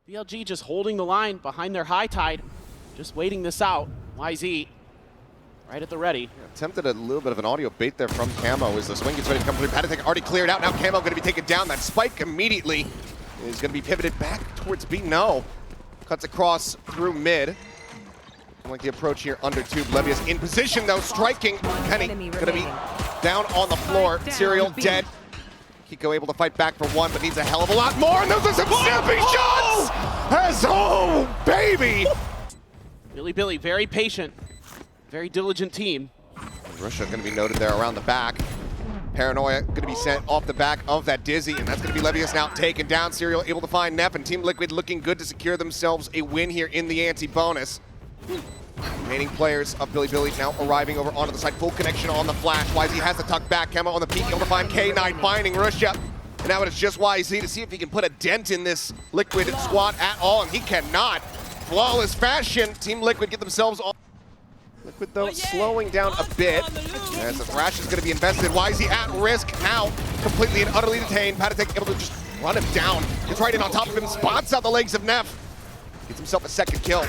BLG just holding the line behind their high tide, just waiting this out. YZ right at the ready. Yeah, attempted a little bit of an audio bait there from Camo as the swing gets ready to come through. Patatek already cleared out. Now Camo going to be taken down. That spike immediately is going to be pivoted back towards B. No. Cuts across through mid. I like the approach here under tube. Levius in position though, striking. Penny going to be down on the floor. Serial dead. Kiko able to fight back for one, but needs a hell of a lot more. And those are some snappy shots! As oh, baby! Bilibili very patient, very diligent team. Russia going to be noted there around the back. Paranoia going to be sent off the back of that Dizzy, and that's going to be Levius now taken down. Serial able to find Neff, and Team Liquid looking good to secure themselves a win here in the anti-bonus. Remaining players of Bilibili now arriving over onto the side. Full connection on the flash. YZ has to tuck back. Camo on the peak, able to find K9, finding Russia. And now it's just YZ to see if he can put a dent in this Liquid squad at all, and he cannot. Flawless fashion. Team Liquid get themselves on. Liquid, though, slowing down a bit as the thrash is going to be invested. YZ at risk now, completely and utterly detained. Patatek able to just run him down. Gets right in on top of him, spots out the legs of Neff. Gets himself a second kill.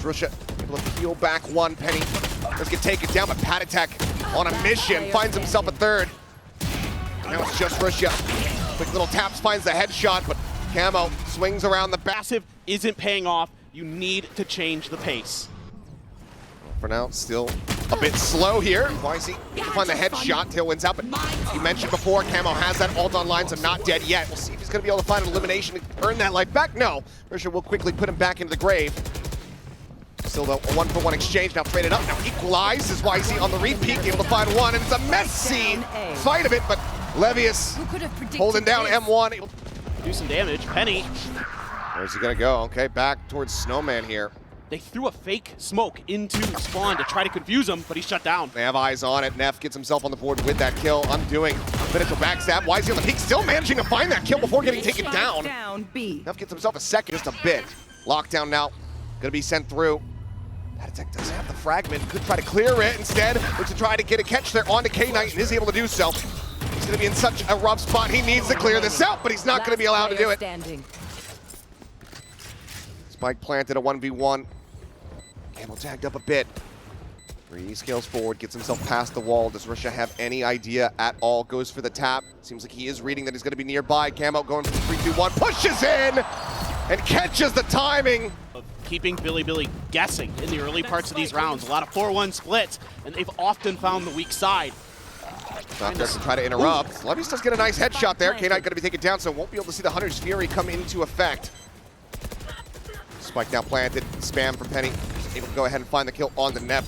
Russia able to peel back one. Penny does get taken down, but Patatek on a mission finds himself a third. Now it's just Russia. Quick little taps, finds the headshot, but Camo swings around the back. Passive isn't paying off. You need to change the pace. For now, still a bit slow here. YZ can find the headshot. Tail wins out, but you mentioned before, Camo has that ult online, so not dead yet. We'll see if he's going to be able to find an elimination to earn that life back. No, Russia will quickly put him back into the grave. Still though, a one-for-one exchange, now traded up, now equalizes YZ on the repeat, able to find one, and it's a messy fight of it, but Levius holding down M1. Do some damage. Penny. Where's he gonna go? Okay, back towards Snowman here. They threw a fake smoke into Spawn to try to confuse him, but he's shut down. They have eyes on it. Neff gets himself on the board with that kill, undoing Pinnacle backstab. YZ on the peak, still managing to find that kill before getting taken down. Neff gets himself a second, just a bit. Lockdown now, gonna be sent through. Patatek does have the fragment, could try to clear it instead, but to try to get a catch there onto K-Knight and is able to do so. He's gonna be in such a rough spot, he needs to clear this out, but he's not gonna be allowed to do it. Spike planted, a 1v1. Camo tagged up a bit. He scales forward, gets himself past the wall. Does Russia have any idea at all? Goes for the tap. Seems like he is reading that he's gonna be nearby. Camo going for the 3-2-1, pushes in and catches the timing. Keeping Bilibili guessing in the early parts of these rounds. A lot of 4-1 splits, and they've often found the weak side. Not there to try to interrupt. Levius does get a nice headshot there. K-Knight going to be taken down, so won't be able to see the Hunter's Fury come into effect. Spike now planted. Spam from Penny. Able to go ahead and find the kill on the Neff.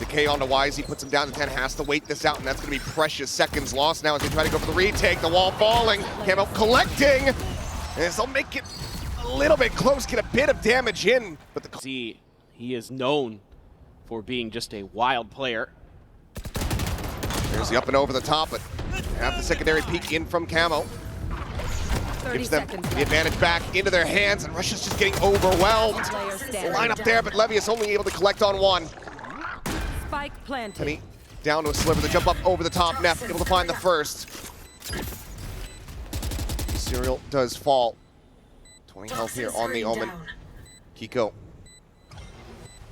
Decay onto YZ, puts him down to 10. Has to wait this out, and that's going to be precious seconds lost now as they try to go for the retake. The wall falling. Camo collecting. And this will make it a little bit close, get a bit of damage in. But the See, he is known for being just a wild player. There's the up and over the top, but have the secondary peek in from Camo. Gives them the advantage back into their hands, and Russia's just getting overwhelmed. Line up there, but Levius only able to collect on one. Spike planted. Penny down to a sliver, the jump up over the top. Neff able to find the first. Serial does fall. 20 health here on the Omen. Kiko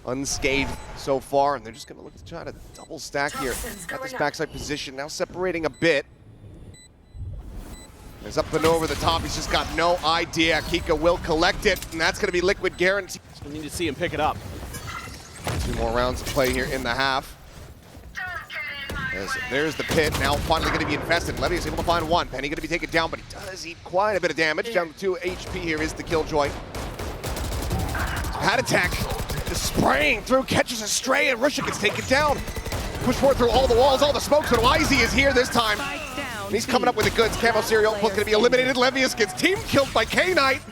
unscathed so far, and they're just gonna look to try to double stack here. Got this backside position, now separating a bit. He's up and over the top, he's just got no idea. Kiko will collect it, and that's gonna be Liquid guaranteed. We need to see him pick it up. 2 more rounds to play here in the half. There's the pit, now finally going to be infested. Levius able to find one. Penny going to be taken down, but he does eat quite a bit of damage. Down to 2 HP here is the Killjoy. Patatek just spraying through, catches a stray, and Russia gets taken down. Push forward through all the walls, all the smokes, but YZ is here this time. And he's coming up with the goods. Camo Serial both going to be eliminated. Levius gets team killed by K-Knight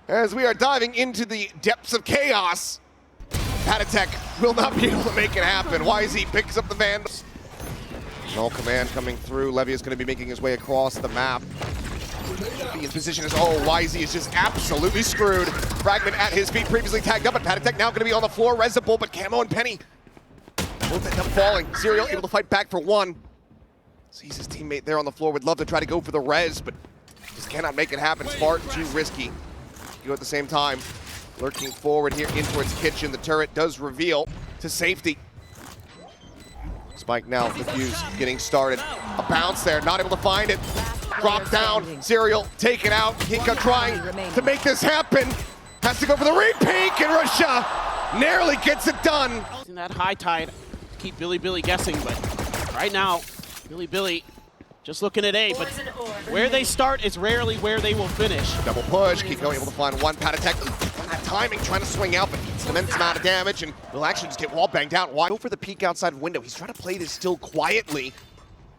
as we are diving into the depths of chaos. Patatek will not be able to make it happen. YZ picks up the Vandal. No command coming through. Levius going to be making his way across the map. Be in position as, oh, YZ is just absolutely screwed. Fragment at his feet, previously tagged up, and Patatek now going to be on the floor. Resible, but Camo and Penny both end up falling. Serial able to fight back for one. Sees his teammate there on the floor, would love to try to go for the res, but just cannot make it happen. It's far too risky. Kiko at the same time, lurking forward here in towards kitchen. The turret does reveal to safety. Spike now, the fuse getting started. A bounce there, not able to find it. Drop down, Serial taken out. Kiko trying to make this happen. Has to go for the repeat, and Russia narrowly gets it done. In that high tide, keep Bilibili guessing, but right now, Bilibili just looking at A, but where they start is rarely where they will finish. Double push, Kiko able to find one. Patatech on that timing, trying to swing out, but it's an immense amount of damage, and will actually just get wall banged out. Why go for the peek outside window? He's trying to play this still quietly,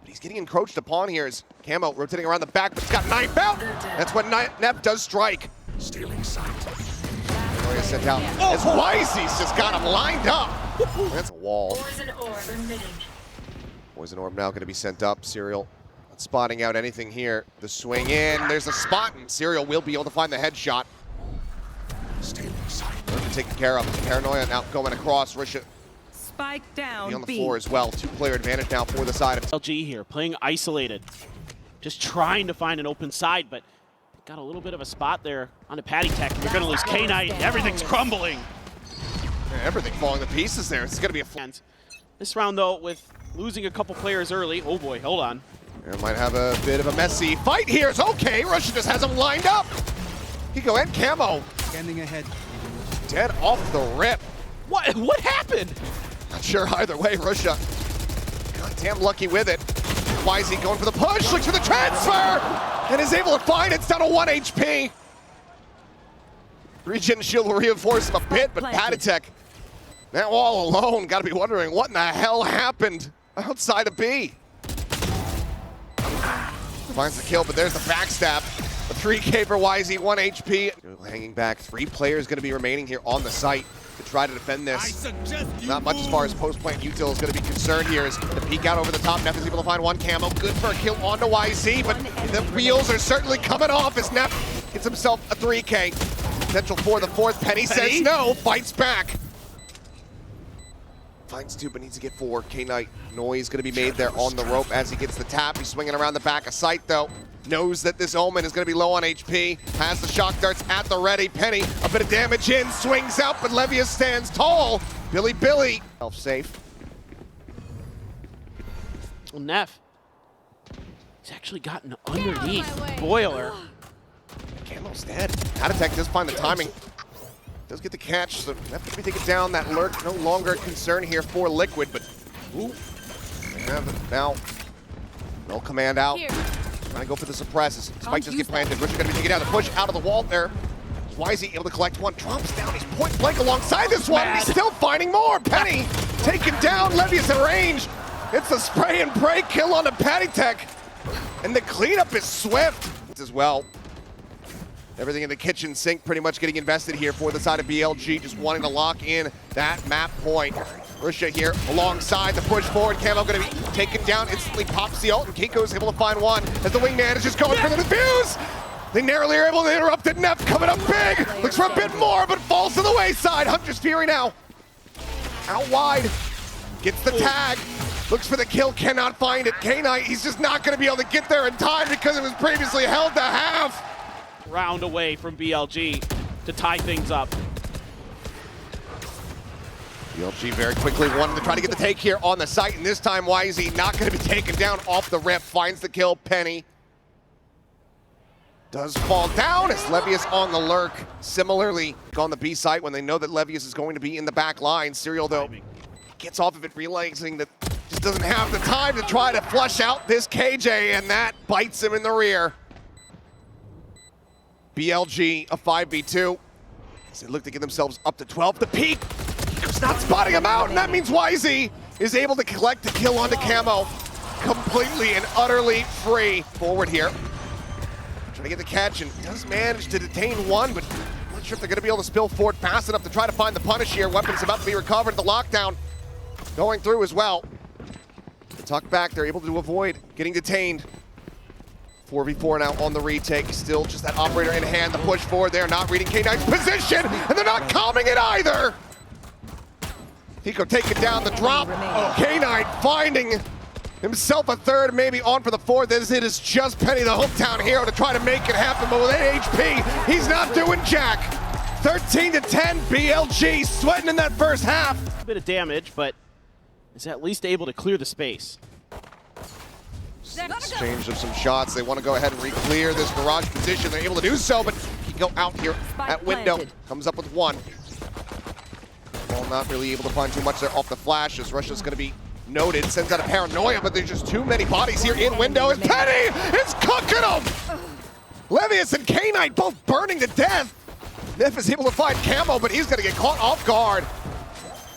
but he's getting encroached upon here as Camo rotating around the back, but he's got knife out. That's when Neff does strike. Stealing sight. Sent out as Wisey's just got him lined up. That's a wall. Poison orb now going to be sent up. Serial not spotting out anything here. The swing in. There's a spot, and Serial will be able to find the headshot. Stealing sight. Taken care of. Paranoia now going across. Risha Spike down. on the floor as well. Two-player advantage now for the side of BLG here, playing isolated. Just trying to find an open side, but got a little bit of a spot there on the Patty Tech. You're going to lose K-Knight. Everything's crumbling. Yeah, everything falling to pieces there. It's going to be a... This round, though, with losing a couple players early. Oh, boy. Hold on. It might have a bit of a messy fight here. It's okay. Russia just has him lined up. Kiko and Camo. Standing ahead. Dead off the rip. What happened? Not sure either way. Russia goddamn lucky with it. Wisey going for the push. Looks for the transfer. And is able to find it. It's down to 1 HP. Regen shield will reinforce him a bit, but Patatech, that wall alone, got to be wondering what in the hell happened outside of B. Finds the kill, but there's the backstab. The 3K for Wisey, 1 HP. Hanging back, 3 players going to be remaining here on the site to try to defend this. Not much as far as post-plant util is going to be concerned here as the peek out over the top. Neff is able to find one Camo. Good for a kill onto YZ, but the wheels are certainly coming off as Neff gets himself a 3K. Potential for the 4th. Penny says no, fights back. Finds 2, but needs to get 4. K-Knight noise going to be made there on the rope as he gets the tap. He's swinging around the back of sight though. Knows that this Omen is going to be low on HP. Has the shock darts at the ready. Penny, a bit of damage in, swings out, but Levius stands tall. Bilibili, safe. Well, Neff, he's actually gotten underneath Boiler. Camo's dead. Patatech does find the timing. Does get the catch, so Neff going to be taken down. That lurk no longer a concern here for Liquid, but ooh. Yeah, but now, no command out. Trying to go for the suppresses. Spike just get planted. Richard going to be taken down. The push out of the wall there. Wisey able to collect one. Drops down. He's point blank alongside this one. He's still finding more. Penny taken down. Levius at range. It's a spray and pray kill on the Patatech. And the cleanup is swift as well. Everything in the kitchen sink pretty much getting invested here for the side of BLG. Just wanting to lock in that map point. Russia here alongside the push forward. Camo going to be taken down, instantly pops the ult, and Kiko's able to find one as the wingman is just going for the defuse. They narrowly are able to interrupt it. Neff coming up big. Looks for a bit more, but falls to the wayside. Hunter's Fury now out wide. Gets the tag. Looks for the kill, cannot find it. K-Knight, he's just not going to be able to get there in time because it was previously held to half. Round away from BLG to tie things up. BLG very quickly wanted to try to get the take here on the site, and this time Wisey not going to be taken down off the rip. Finds the kill. Penny does fall down as Levius on the lurk. Similarly, on the B site when they know that Levius is going to be in the back line. Serial, though, gets off of it, realizing that just doesn't have the time to try to flush out this KJ, and that bites him in the rear. BLG, a 5v2. As they look to get themselves up to 12. The peak, Kiko's not spotting him out, and that means Wisey is able to collect the kill onto Camo. Completely and utterly free. Forward here. Trying to get the catch, and does manage to detain one, but I'm not sure if they're going to be able to spill forward fast enough to try to find the punish here. Weapons about to be recovered. The lockdown going through as well. The tuck back, they're able to avoid getting detained. 4v4 now on the retake. Still just that operator in hand. The push forward there, not reading K-Knight's position, and they're not calming it either. Kiko taking down the drop. K-Knight finding himself a third, maybe on for the fourth, as it is just Penny, the hometown hero, to try to make it happen, but with 8 HP, he's not doing jack. 13-10, BLG sweating in that first half. A bit of damage, but is at least able to clear the space. Exchange of some shots. They want to go ahead and re-clear this barrage position. They're able to do so, but he go out here at window. Comes up with one. Well, not really able to find too much there off the flash, as Russia's going to be noted. Sends out a paranoia, but there's just too many bodies here in window, and Penny is cooking them! Levius and K-Knight both burning to death. Neff is able to find Camo, but he's going to get caught off guard.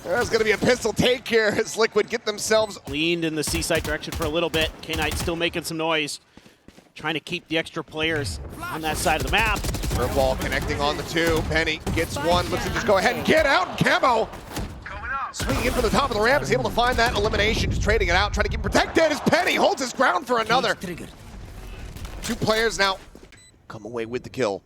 There's going to be a pistol take here as Liquid get themselves leaned in the C-site direction for a little bit. K-Knight still making some noise, trying to keep the extra players on that side of the map. Curveball connecting on the two. Penny gets one, looks to just go ahead and get out. Camo swinging in from the top of the ramp is able to find that elimination, just trading it out, trying to keep protected as Penny holds his ground for another. 2 players now come away with the kill.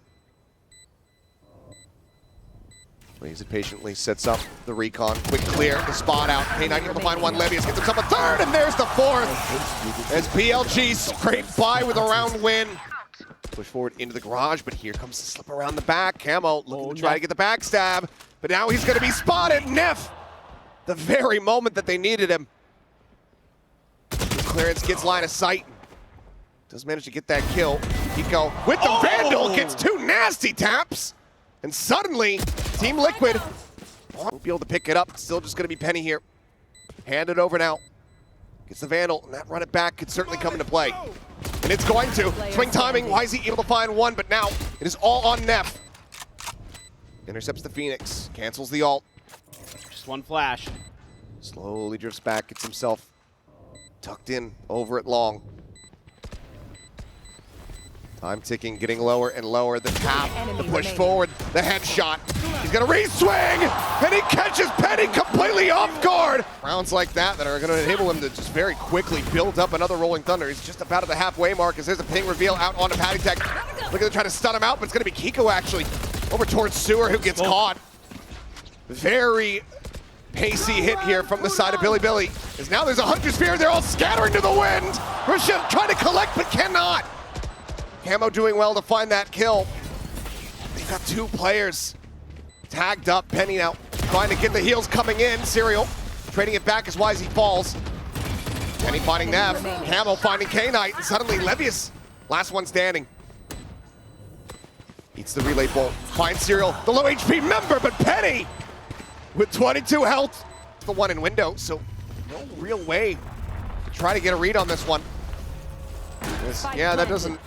Plays it patiently, sets up the recon, quick clear, the spot out. K-Knight able to find one, Levius gets himself a third, and there's the fourth. As BLG scraped by with a round win. Push forward into the garage, but here comes the slip around the back. Camo looking to try to get the backstab, but now he's going to be spotted. Neff, the very moment that they needed him. Clearance gets line of sight. Does manage to get that kill. Kiko with the Vandal gets 2 nasty taps. And suddenly, Team Liquid won't be able to pick it up. Still just going to be Penny here. Hand it over now. Gets the Vandal, and that run it back could certainly come into play. And it's going to. Swing timing, why is he able to find one? But now, it is all on Neff. Intercepts the Phoenix, cancels the ult. Just one flash. Slowly drifts back, gets himself tucked in over it long. Time ticking, getting lower and lower. The tap, the push forward, the headshot. He's gonna re-swing, and he catches Penny completely off guard. Rounds like that are gonna enable him to just very quickly build up another Rolling Thunder. He's just about at the halfway mark as there's a ping reveal out onto Patty Tech. Looking to try to stun him out, but it's gonna be Kiko actually over towards Sewer, who gets caught. Very pacey hit here from the side of Bilibili. As now there's a Hunter Spear, they're all scattering to the wind. Russia trying to collect, but cannot. Camo doing well to find that kill. They've got 2 players tagged up. Penny now trying to get the heals coming in. Serial trading it back as Wisey falls. Penny finding Neff. Camo finding K-Knight. And suddenly Levius, last one standing. Eats the relay bolt. Finds Serial, the low HP member, but Penny with 22 health. The one in window, so no real way to try to get a read on this one. Yeah, that doesn't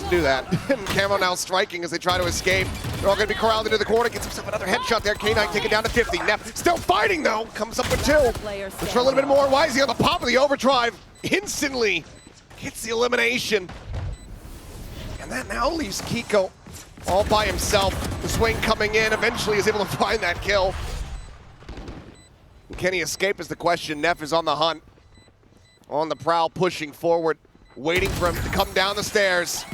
do that. And Camo now striking as they try to escape. They're all going to be corralled into the corner. Gets himself another headshot there. K-Knight taken down to 50. Neff still fighting though. Comes up with 2. Looks for a little bit more. Wisey on the pop of the overdrive. Instantly gets the elimination. And that now leaves Kiko all by himself. The swing coming in. Eventually is able to find that kill. And can he escape is the question. Neff is on the hunt. On the prowl, pushing forward. Waiting for him to come down the stairs.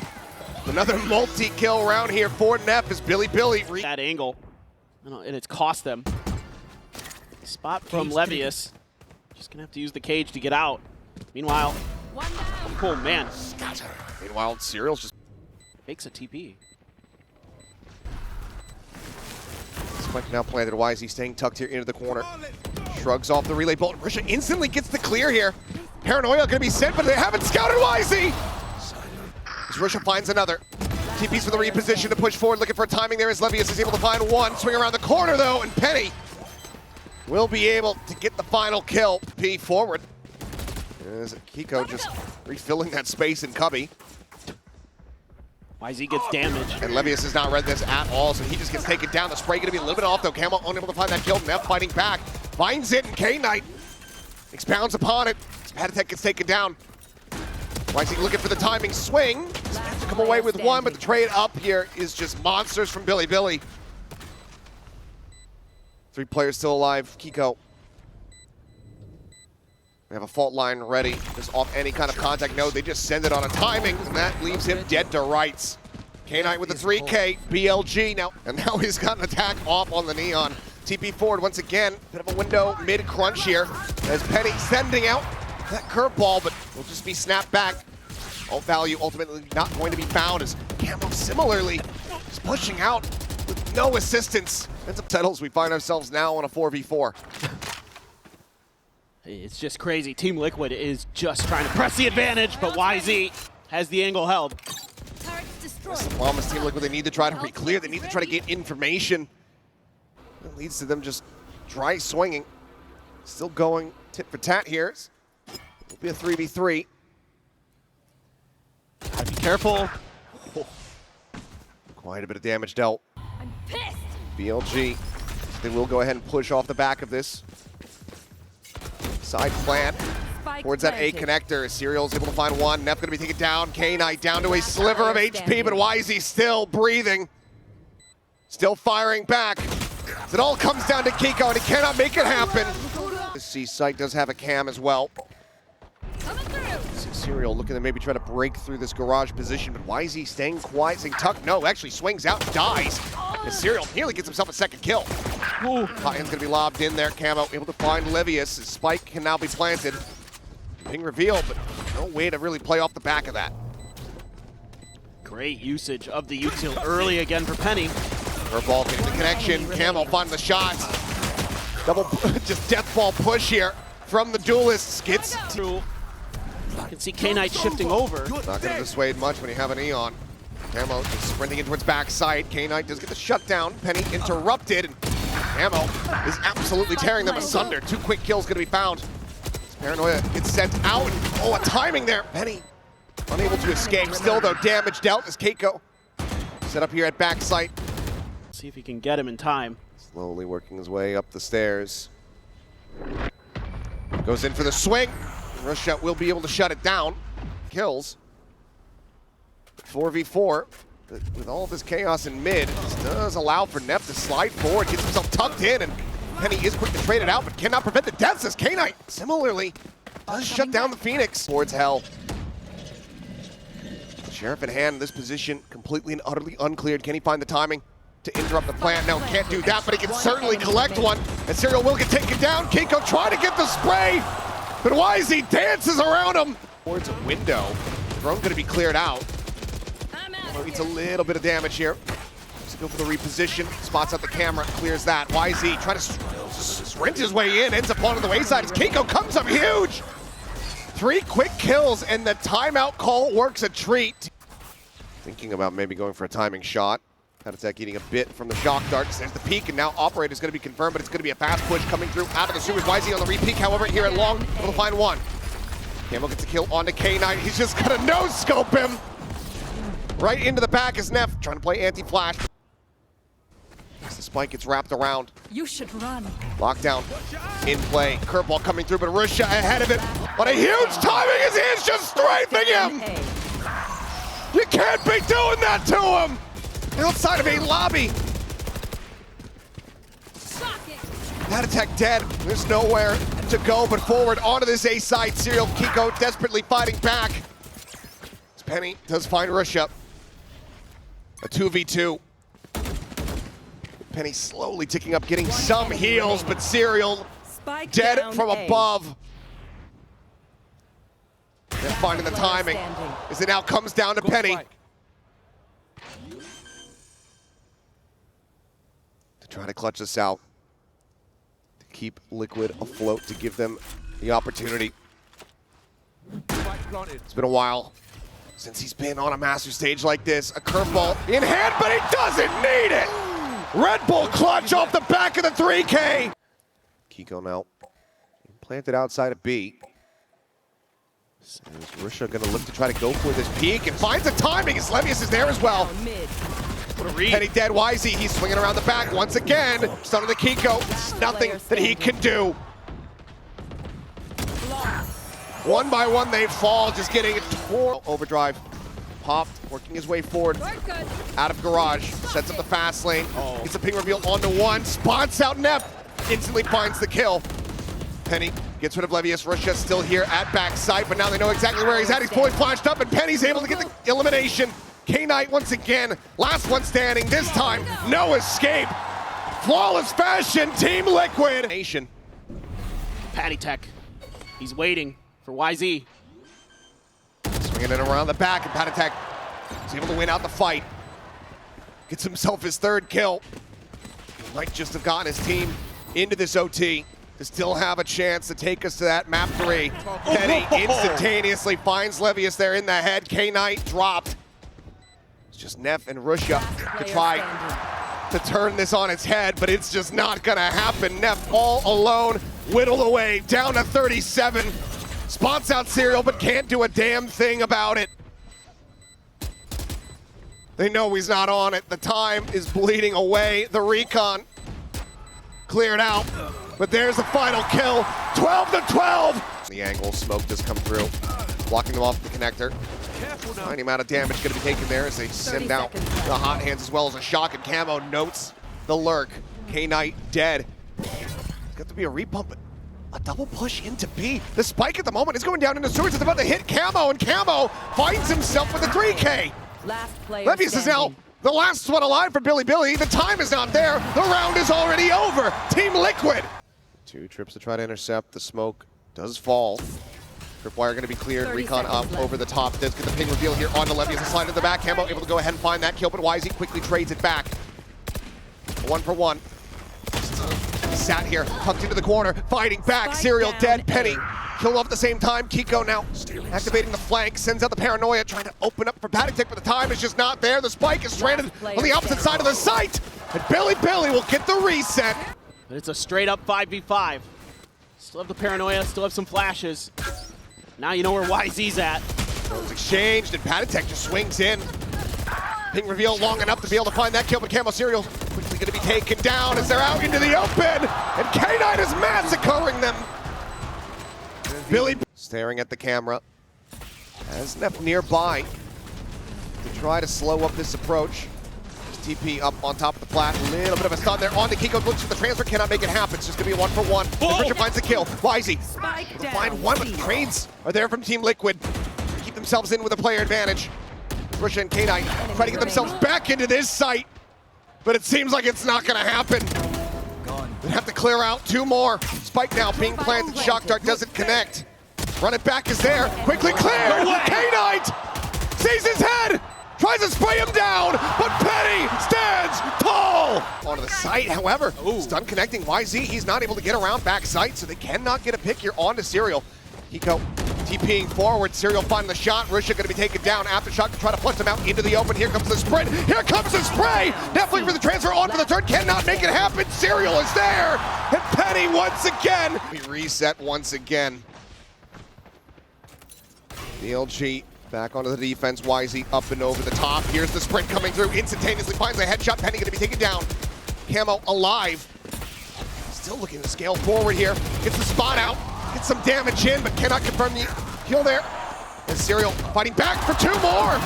Another multi-kill round here for Neff as Bilibili. That angle, and it's cost them. Spot from Levius. Just gonna have to use the cage to get out. Meanwhile, oh man. Meanwhile, Serial's just fakes a TP. Spike now planted. Wisey staying tucked here into the corner. Shrugs off the relay bolt. Risha instantly gets the clear here. Paranoia gonna be sent, but they haven't scouted Wisey. As Risha finds another. TP's for the reposition to push forward, looking for timing there as Levius is able to find one. Swing around the corner though, and Penny will be able to get the final kill. P forward. As Kiko just refilling that space in Cubby. Wisey gets damaged. And Levius has not read this at all, so he just gets taken down. The spray gonna be a little bit off though. Camo unable to find that kill. Neff fighting back. Finds it, and K-Knight expounds upon it. Patty gets taken down. Wisey looking for the timing swing. To come away with one, but the trade up here is just monsters from Bilibili. 3 players still alive. Kiko. They have a fault line ready. Just off any kind of contact node. They just send it on a timing, and that leaves him dead to rights. K-Knight with the 3K. BLG now. And now he's got an attack off on the Neon. TP forward once again. Bit of a window mid-crunch here. As Penny sending out that curveball, but will just be snapped back. Alt value ultimately not going to be found as Camo similarly is pushing out with no assistance. Ends up settles. We find ourselves now on a 4v4. It's just crazy. Team Liquid is just trying to press the advantage, but YZ has the angle held. Llama's Team Liquid, they need to try to re-clear. They need to try to get information. It leads to them just dry swinging. Still going tit for tat here. It'll be a 3v3. Gotta be careful. Oh. Quite a bit of damage dealt. I'm pissed. BLG, they will go ahead and push off the back of this. Side plant towards that A connector. Serial's able to find one. Nep gonna be taken down. K-Knight down to a sliver of HP, but YZ still breathing. Still firing back. It all comes down to Kiko, and he cannot make it happen. This C-Site does have a cam as well. Serial looking to maybe try to break through this garage position, but YZ staying quiet, saying tuck. No, actually swings out and dies. And Serial nearly gets himself a second kill. Hot hand's gonna be lobbed in there. Camo able to find Levius. His spike can now be planted. Being revealed, but no way to really play off the back of that. Great usage of the util early again for Penny. Curveball getting the connection. Camo finding the shot. Double, just death ball push here from the duelists. Gets through. You can see K-Knight shifting over. Not going to dissuade much when you have an Eon. Camo just sprinting in towards backside. K-Knight does get the shutdown. Penny interrupted, and Camo is absolutely tearing them asunder. 2 quick kills going to be found. Paranoia gets sent out. Oh, a timing there. Penny unable to escape. Still, though, damage dealt as Keiko set up here at backside. See if he can get him in time. Slowly working his way up the stairs. Goes in for the swing. Russia will be able to shut it down. Kills. 4v4. With all this chaos in mid, this does allow for Nep to slide forward, gets himself tucked in, and Penny is quick to trade it out, but cannot prevent the deaths as K-Knight similarly does shut down the Phoenix towards hell. Sheriff in hand in this position, completely and utterly uncleared. Can he find the timing to interrupt the plant? No, can't do that, but he can certainly collect one. And Serial will get taken down. Keiko trying to get the spray, but YZ dances around him. Towards a window. Drone gonna be cleared out. Needs a little bit of damage here. Let's go for the reposition. Spots out the camera, clears that. YZ trying to sprint his way in, ends up onto the wayside as Keiko comes up huge. 3 quick kills, and the timeout call works a treat. Thinking about maybe going for a timing shot. Attack eating a bit from the shock darts. There's the peek, and now operator is going to be confirmed, but it's going to be a fast push coming through out of the sewers. YZ on the re-peek, however, here at long, able to find one. Camo gets a kill onto K-Knight. He's just going to no-scope him. Right into the back is Neff, trying to play anti-flash. As the spike gets wrapped around. You should run. Lockdown in play. Curveball coming through, but Russia ahead of it. What a huge timing as he is just strafing him! You can't be doing that to him! Outside of a lobby. That attack dead. There's nowhere to go but forward onto this A side. Serial Kiko desperately fighting back. As Penny does find Russia. A 2v2. Penny slowly ticking up, getting some heals, but Serial dead from above. They're finding the timing as it now comes down to Penny. To try to clutch this out. To keep Liquid afloat, to give them the opportunity. It's been a while since he's been on a master stage like this. A curveball in hand, but he doesn't need it! Red Bull clutch off the back of the 3K! Kiko now planted outside of B. So is Russia gonna look to try to go for this peek and finds the timing as Levius is there as well. Penny dead, YZ, he's swinging around the back once again. Stun on the Kiko, it's nothing that he can do. One by one they fall, just getting it torn. Overdrive, popped, working his way forward. Out of garage, sets up the fast lane. Gets a ping reveal onto one, spots out Nep, instantly finds the kill. Penny gets rid of Levius. Russia still here at backside, but now they know exactly where he's at. He's fully flashed up, and Penny's able to get the elimination. K-Knight once again, last one standing. This time, no escape. Flawless fashion, Team Liquid. Patty Tech, he's waiting. for YZ. Swinging it around the back, and Patatek is able to win out the fight. Gets himself his 3rd kill. Might just have gotten his team into this OT to still have a chance to take us to that map 3. Penny instantaneously finds Levius there in the head. K-Knight dropped. It's just Neff and Russia to try to turn this on its head, but it's just not gonna happen. Neff all alone, whittled away, down to 37. Spots out Serial, but can't do a damn thing about it. They know he's not on it. The time is bleeding away. The recon cleared out, but there's the final kill. 12 to 12. The angle, smoke does come through, blocking them off the connector. Tiny amount of damage going to be taken there as they send out the hot hands as well as a shock, and Camo notes the lurk. K-Knight dead. It's got to be a repump, but a double push into B. The spike at the moment is going down into sewers. It's about to hit Camo, and Camo finds himself with a 3K. Levius is now the last one alive for Bilibili. The time is not there. The round is already over. Team Liquid. 2 trips to try to intercept. The smoke does fall. Tripwire going to be cleared. Recon up over the top. Does get the ping reveal here onto Levius. A slide to the back. Camo able to go ahead and find that kill, but YZ quickly trades it back. 1 for 1. Sat here, tucked into the corner, fighting back. Serial dead. Penny killed off at the same time. Kiko now activating the flank, sends out the paranoia, trying to open up for Patatek, but the time is just not there. The spike is stranded on the opposite side of the site, and Bilibili will get the reset. But it's a straight up 5v5. Still have the paranoia, still have some flashes. Now you know where YZ's at. It's exchanged, and Patatek just swings in. Ping reveal long enough to be able to find that kill, but Camo Serial quickly going to be taken down as they're out into the open, and K-Knight is massacring them. Billy staring at the camera as Neff nearby to try to slow up this approach. Just TP up on top of the plat, a little bit of a stun there. On to Kiko, looks for the transfer, cannot make it happen. It's just going to be a 1 for 1. Richard finds the kill. YZ find one, but trades are there from Team Liquid. Keep themselves in with a player advantage. Russia and K-Knight try to get themselves back into this site, but it seems like it's not going to happen. They have to clear out 2 more. Spike now being planted. Shock Dart doesn't connect. Run it back is there. Quickly cleared. K-Knight sees his head. Tries to spray him down, but Penny stands tall. Onto the site, however, stun connecting YZ. He's not able to get around back site, so they cannot get a pick here onto Serial. Kiko TPing forward. Serial finding the shot. Russia going to be taken down. Aftershock to try to flush him out into the open. Here comes the sprint. Here comes the spray. Definitely for the transfer. On for the third. Cannot make it happen. Serial is there. And Penny once again. We reset once again. BLG back onto the defense. YZ up and over the top. Here's the sprint coming through. Instantaneously finds a headshot. Penny going to be taken down. Camo alive. Still looking to scale forward here. Gets the spot out. Gets some damage in, but cannot confirm the kill there. And Serial fighting back for 2 more.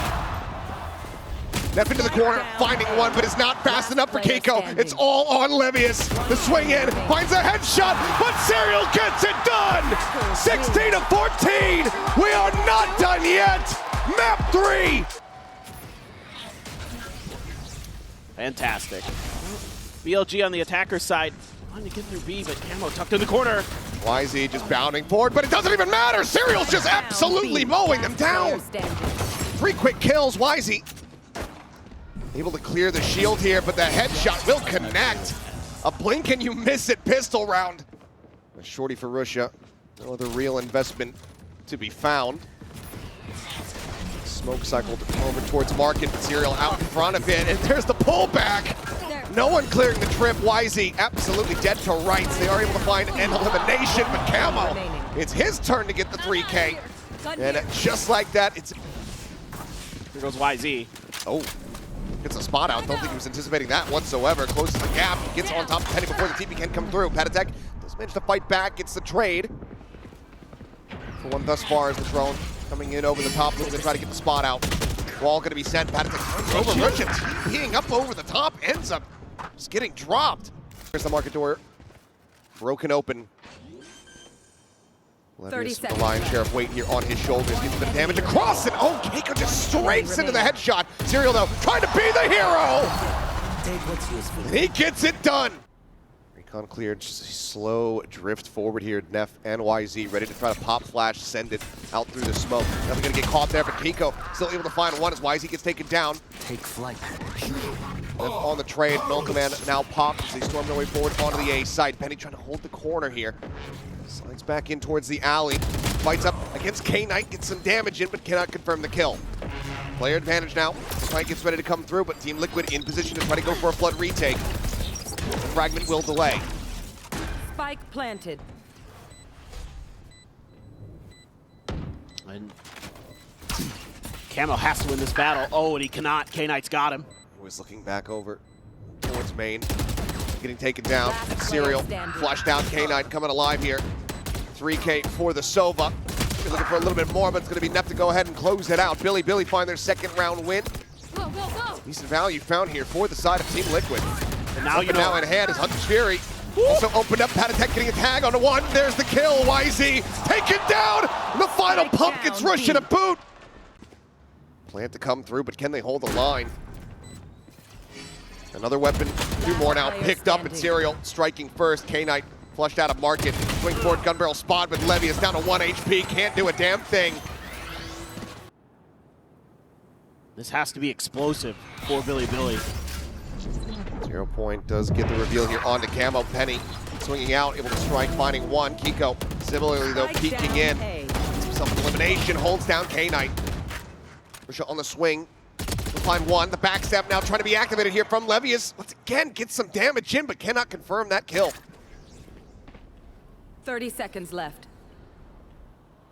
Neff into the corner, finding one, but it's not fast enough for Kiko. It's all on Levius. The swing in, finds a headshot, but Serial gets it done! 16 to 14! We are not done yet! Map 3! Fantastic. BLG on the attacker side. Trying to get through B, but Camo tucked in the corner. YZ just bounding forward, but it doesn't even matter! Serial's just absolutely mowing them down! 3 quick kills, YZ. Able to clear the shield here, but the headshot will connect. A blink and you miss it pistol round. A shorty for Russia. No other real investment to be found. Smoke cycled over towards Market, but Serial out in front of it, and there's the pullback. No one clearing the trip. YZ absolutely dead to rights. They are able to find an elimination, but Camo, it's his turn to get the 3K. And just like that, it's... Here goes YZ. Oh. Gets a spot out. Don't think he was anticipating that whatsoever. Closes the gap. Gets on top of Penny before the TP can come through. Patatek does manage to fight back. Gets the trade. For 1 thus far is the drone coming in over the top. Looking to try to get the spot out. Wall going to be sent. Patatek over Merchant. TPing up over the top. Ends up just getting dropped. Here's the market door. Broken open. Levius with the lion's share of weight here on his shoulders. Gets the damage across, and oh, Keiko just strafes into the headshot. Serial, though, trying to be the hero. He gets it done. Uncleared, just a slow drift forward here. Neff and YZ ready to try to pop flash, send it out through the smoke. Never gonna get caught there, but Kiko still able to find one as YZ gets taken down. Take flight. Neff on the trade, Null Command now popped as they storm their way forward onto the A side. Penny trying to hold the corner here. Slides back in towards the alley. Fights up against K-Knight, gets some damage in, but cannot confirm the kill. Player advantage now. Spike gets ready to come through, but Team Liquid in position to try to go for a flood retake. The fragment will delay. Spike planted. And Camo has to win this battle. Oh, and he cannot. K-Knight's got him. He was looking back over towards main. Getting taken down. Last Serial player standing. flushed out. K-Knight coming alive here. 3K for the Sova. They're looking for a little bit more, but it's going to be enough to go ahead and close it out. Bilibili find their second round win. Go, go, go. Decent value found here for the side of Team Liquid. And now you know. Now in hand is Hunter's Fury. Also opened up, Patatek getting a tag onto one. There's the kill. YZ taken down. And the final Strike pump down, gets Rush in a team. boot. Plan to come through, but can they hold the line? Another weapon, two more now player picked up, and standing. Serial striking first. K-Knight flushed out of market. Swing forward, gun barrel spot, but Levy is down to 1 HP. Can't do a damn thing. This has to be explosive for Bilibili. 0 Point does get the reveal here onto Camo. Penny swinging out, able to strike, finding one. Kiko similarly though Strike peeking down in. A. Self-elimination holds down K-Knight. Risha on the swing. We'll find one. The backstab now trying to be activated here from Levius. Once again, gets some damage in, but cannot confirm that kill. 30 seconds left.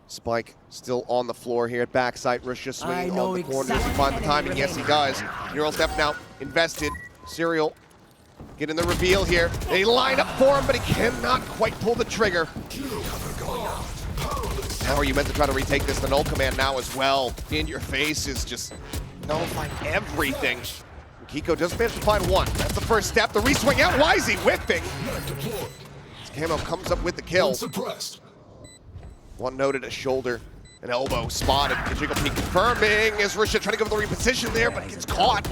Spike still on the floor here at backside. Risha swinging I know on the corner. Does he exactly. find the timing? Yes, he does. Neural step now invested. Serial getting the reveal here. They line up for him, but he cannot quite pull the trigger. How are you meant to try to retake this? The Null Command now as well. In your face is just nullifying everything. Kiko does manage to find one. That's the first step. The re-swing out. YZ whipping. As Camo comes up with the kill. One noted a shoulder, an elbow spotted. Kajiko P confirming as Risha trying to go for the reposition there, but gets caught.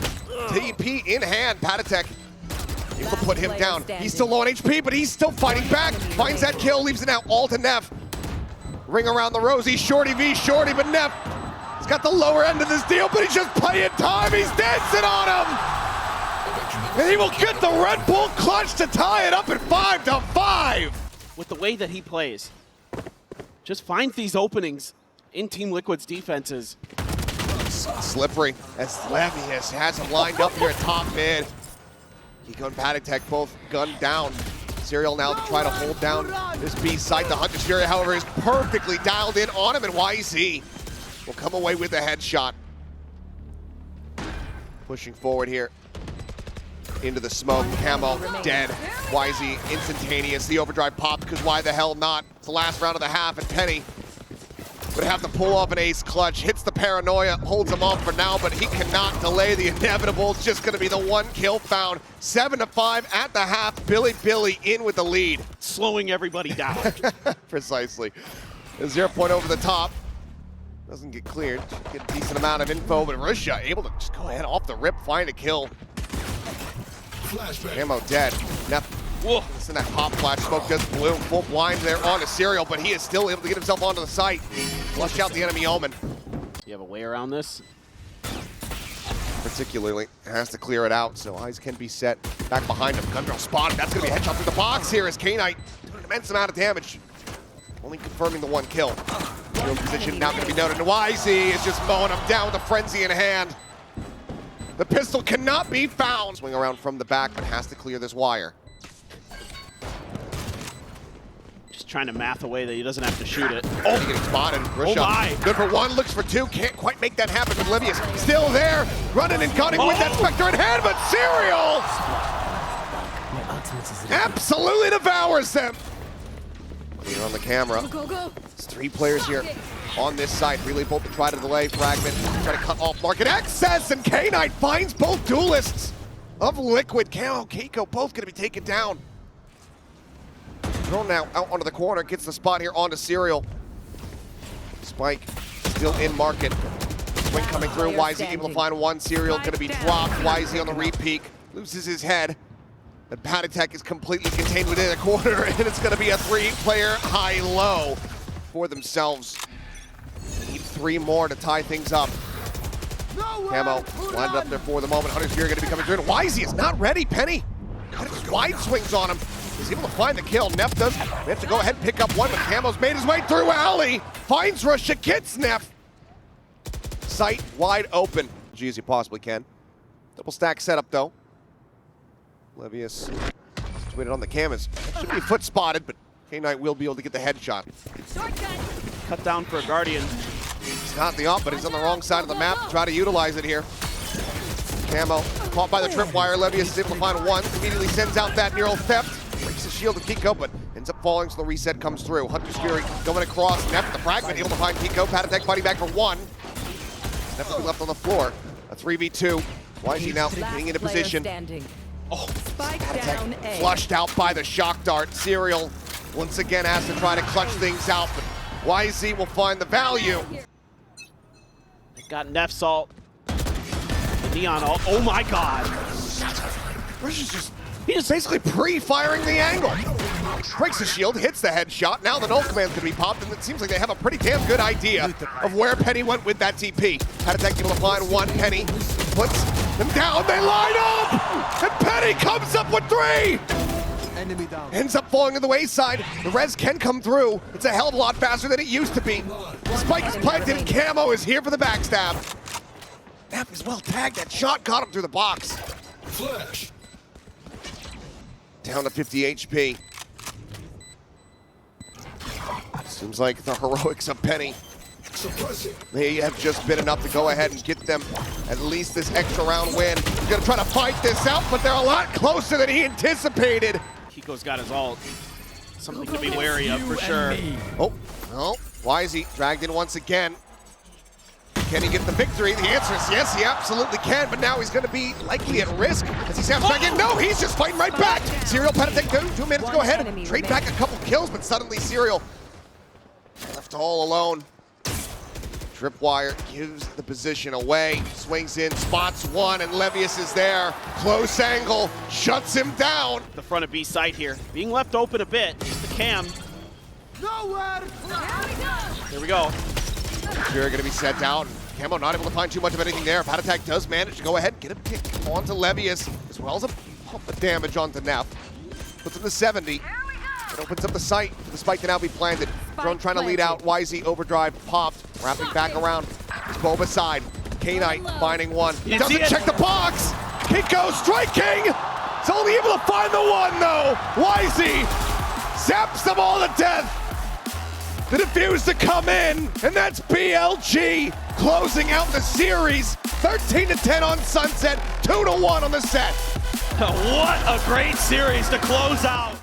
TP in hand. Patatek able to put him down. He's still low on HP, but he's still fighting back. Finds that kill, leaves it out all to Neff. Ring around the rosy, Shorty v Shorty, but Neff has got the lower end of this deal, but he's just playing time. He's dancing on him. And he will get the Red Bull clutch to tie it up at 5-5. With the way that he plays, just finds these openings in Team Liquid's defenses. Slippery as Levius has him lined up here at top mid. Kiko and Patatek both gunned down. Serial now to try to hold down this B side. The Hunter's Fury, however, is perfectly dialed in on him, and YZ will come away with a headshot. Pushing forward here into the smoke. Camo dead. YZ instantaneous. The overdrive popped because why the hell not? It's the last round of the half, and Penny would have to pull off an ace clutch. Hits the paranoia, holds him off for now, but he cannot delay the inevitable. It's just going to be the one kill found. 7-5 at the half. Bilibili in with the lead. Slowing everybody down. Precisely. A 0 Point over the top. Doesn't get cleared. Should get a decent amount of info, but Risha able to just go ahead off the rip, find a kill. Camo dead. Neff. Listen, that pop flash smoke does bloom. Full blind there on a Serial, but he is still able to get himself onto the site. Flush out the enemy Omen. You have a way around this? Particularly, has to clear it out, so eyes can be set back behind him. Gunbarrel spotted. That's going to be a headshot through the box here as K-Knight doing an immense amount of damage. Only confirming the one kill. Field position now going to be noted. YZ is just mowing him down with a frenzy in hand. The pistol cannot be found. Swing around from the back, but has to clear this wire. Just trying to math away that he doesn't have to shoot it. Oh, getting spotted. Oh my. Good for one, looks for two. Can't quite make that happen with Livius. Still there, running and gunning with that Spectre in hand, but Serial absolutely devours them. Here on the camera. Go, go. It's 3 players here on this side. Relay bolt to try to delay. Fragment, try to cut off market access, and K-Knight finds both duelists of Liquid. Camo, Kiko, both gonna be taken down. Thrown now out onto the corner, gets the spot here onto Serial. Spike still in market. Swing coming through, YZ able to find one. Serial gonna be dropped. YZ on the re-peek, loses his head. But Patatech is completely contained within a corner, and it's going to be a 3-player high-low for themselves. Need 3 more to tie things up. Camo lined up there for the moment. Hunter's Fury going to be coming through. And Wisey is not ready. Penny wide swings on him. He's able to find the kill. Neff does have to go ahead and pick up one, but Camo's made his way through alley. Finds Russia, gets Neff. Sight wide open. G as you possibly can. Double stack setup though. Levius situated on the canvas. Should be foot spotted, but K-Knight will be able to get the headshot. Cut down for a Guardian. He's not the op, but he's on the wrong side of the map to try to utilize it here. Camo caught by the tripwire. Levius is able to find one. Immediately sends out that neural theft. Breaks the shield of Kiko, but ends up falling, so the reset comes through. Hunter's Fury going across. Neff with the fragment, able to find Kiko. Patatech fighting back for one. Definitely left on the floor. A 3v2. Why is he now getting into position? Oh, Down A. Flushed out by the shock dart. Serial once again has to try to clutch things out, but YZ will find the value. They got Neff Salt. The Neon ult. Oh my god. Russia's just basically pre-firing the angle. Breaks the shield, hits the headshot. Now the null command's gonna be popped, and it seems like they have a pretty damn good idea of where Penny went with that TP. Patatech able to find one. Penny puts them down. They line up, and Penny comes up with 3. Enemy down. Ends up falling to the wayside. The res can come through. It's a hell of a lot faster than it used to be. Spike is planted, and Camo is here for the backstab. Neff is well tagged. That shot got him through the box. Flash. Down to 50 HP. Seems like the heroics of Penny may have just been enough to go ahead and get them at least this extra round win. He's gonna try to fight this out, but they're a lot closer than he anticipated. Kiko's got his ult. Something to be wary of for sure. Oh, no. Wisey dragged in once again. Can he get the victory? The answer is yes, he absolutely can, but now he's going to be likely at risk as he snaps back in. No, he's just fighting right back. Serial, Patatech, 2 minutes, go ahead and trade back a couple kills, but suddenly Serial left all alone. Tripwire gives the position away, swings in, spots one, and Levius is there. Close angle, shuts him down. The front of B site here. Being left open a bit. Just the cam. Nowhere. There we go. Fury going to be set down. Camo not able to find too much of anything there. Patatech does manage to go ahead and get a pick onto Levius, as well as a pump of damage onto Neff. Puts him to 70. It opens up the site for the spike to now be planted. Drone trying to lead out. YZ overdrive popped. Wrapping back around. It's Boba side. K-Knight finding one. He doesn't check the box. Kiko striking. It's only able to find the one though. YZ zaps them all to death. The defuse to come in, and that's BLG closing out the series. 13-10 on Sunset, 2-1 on the set. What a great series to close out.